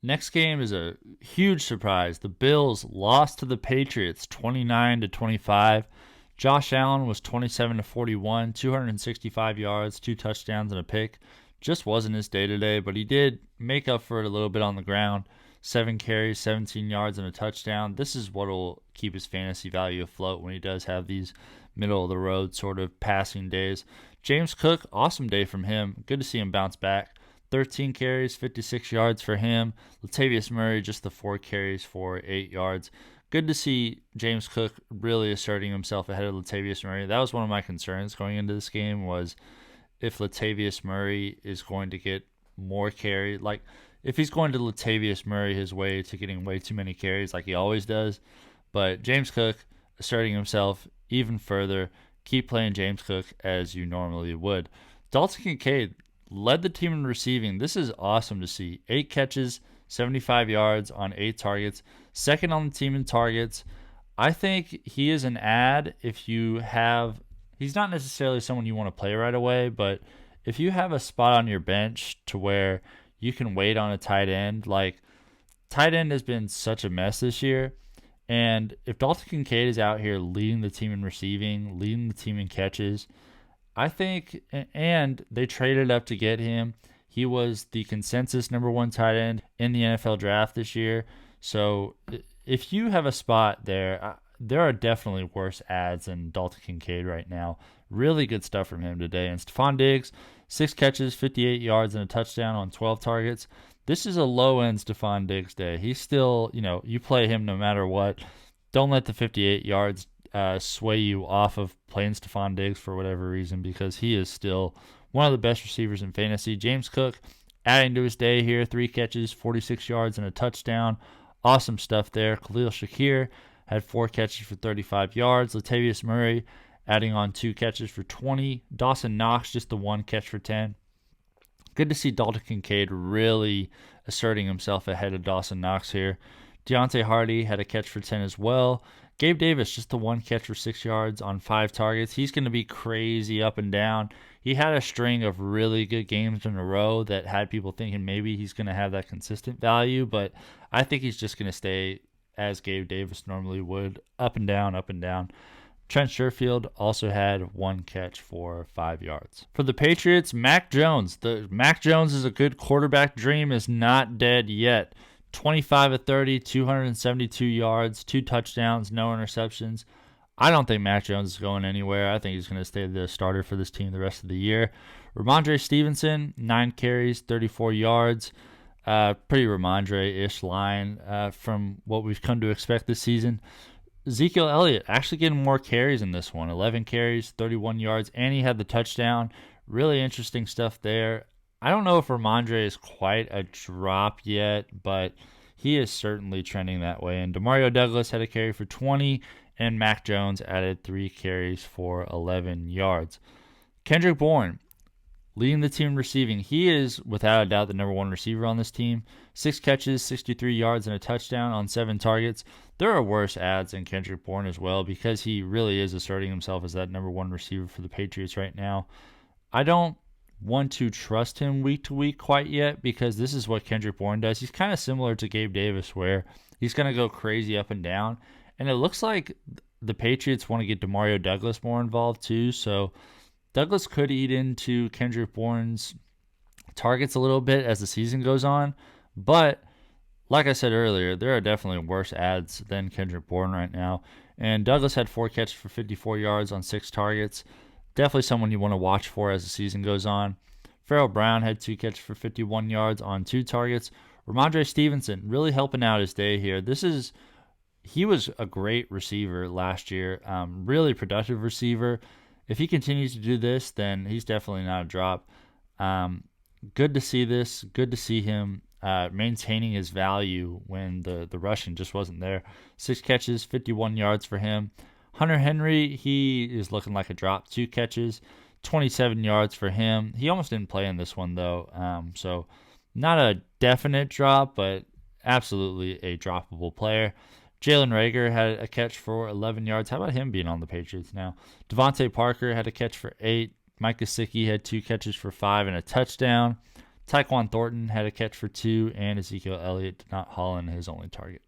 Next game is a huge surprise. The Bills lost to the Patriots 29-25. Josh Allen was 27 to 41, 265 yards, 2 touchdowns, and a pick. Just wasn't his day today, but he did make up for it a little bit on the ground. 7 carries, 17 yards, and a touchdown. This is what will keep his fantasy value afloat when he does have these middle of the road sort of passing days. James Cook, awesome day from him. Good to see him bounce back. 13 carries, 56 yards for him. Latavius Murray, just the 4 carries for 8 yards. Good to see James Cook really asserting himself ahead of Latavius Murray. That was one of my concerns going into this game, was if Latavius Murray is going to get more carry. Like, if he's going to Latavius Murray his way to getting way too many carries like he always does. But James Cook asserting himself even further. Keep playing James Cook as you normally would. Dalton Kincaid led the team in receiving. This is awesome to see. 8 catches, 75 yards on 8 targets. Second on the team in targets. I think he is an ad if you have... He's not necessarily someone you want to play right away, but if you have a spot on your bench to where you can wait on a tight end, like tight end has been such a mess this year. And if Dalton Kincaid is out here leading the team in receiving, leading the team in catches, I think, and they traded up to get him. He was the consensus #1 tight end in the NFL draft this year. So if you have a spot there, there are definitely worse ads than Dalton Kincaid right now. Really good stuff from him today. And Stefon Diggs, 6 catches, 58 yards, and a touchdown on 12 targets. This is a low-end Stefon Diggs day. He's still, you play him no matter what. Don't let the 58 yards sway you off of playing Stefon Diggs for whatever reason, because he is still one of the best receivers in fantasy. James Cook adding to his day here, 3 catches, 46 yards, and a touchdown. Awesome stuff there. Khalil Shakir had 4 catches for 35 yards. Latavius Murray adding on 2 catches for 20. Dawson Knox just the 1 catch for 10. Good to see Dalton Kincaid really asserting himself ahead of Dawson Knox here. Deontay Hardy had a catch for 10 as well. Gabe Davis, just the 1 catch for 6 yards on 5 targets. He's going to be crazy up and down. He had a string of really good games in a row that had people thinking maybe he's going to have that consistent value, but I think he's just going to stay as Gabe Davis normally would, up and down, up and down. Trent Sherfield also had 1 catch for 5 yards. For the Patriots, Mac Jones. Mac Jones is a good quarterback dream, is not dead yet. 25 of 30, 272 yards, 2 touchdowns, no interceptions. I don't think Mac Jones is going anywhere. I think he's going to stay the starter for this team the rest of the year. Rhamondre Stevenson, 9 carries, 34 yards. Pretty Rhamondre-ish line from what we've come to expect this season. Ezekiel Elliott actually getting more carries in this one. 11 carries, 31 yards, and he had the touchdown. Really interesting stuff there. I don't know if Rhamondre is quite a drop yet, but he is certainly trending that way. And Demario Douglas had a carry for 20, and Mac Jones added 3 carries for 11 yards. Kendrick Bourne, leading the team receiving. He is, without a doubt, the #1 receiver on this team. 6 catches, 63 yards, and a touchdown on 7 targets. There are worse ads than Kendrick Bourne as well, because he really is asserting himself as that #1 receiver for the Patriots right now. I don't want to trust him week to week quite yet, because this is what Kendrick Bourne does. He's kind of similar to Gabe Davis, where he's going to go crazy up and down. And it looks like the Patriots want to get Demario Douglas more involved too, so Douglas could eat into Kendrick Bourne's targets a little bit as the season goes on. But like I said earlier, there are definitely worse ads than Kendrick Bourne right now. And Douglas had 4 catches for 54 yards on 6 targets. Definitely someone you want to watch for as the season goes on. Farrell Brown had 2 catches for 51 yards on 2 targets. Rhamondre Stevenson really helping out his day here. He was a great receiver last year. Really productive receiver. If he continues to do this, then he's definitely not a drop. Good to see this. Good to see him maintaining his value when the rushing just wasn't there. 6 catches, 51 yards for him. Hunter Henry, he is looking like a drop. 2 catches, 27 yards for him. He almost didn't play in this one, though. So not a definite drop, but absolutely a droppable player. Jalen Reagor had a catch for 11 yards. How about him being on the Patriots now? Devontae Parker had a catch for 8. Mike Gesicki had 2 catches for 5 and a touchdown. Tyquan Thornton had a catch for 2, and Ezekiel Elliott did not haul in his only target.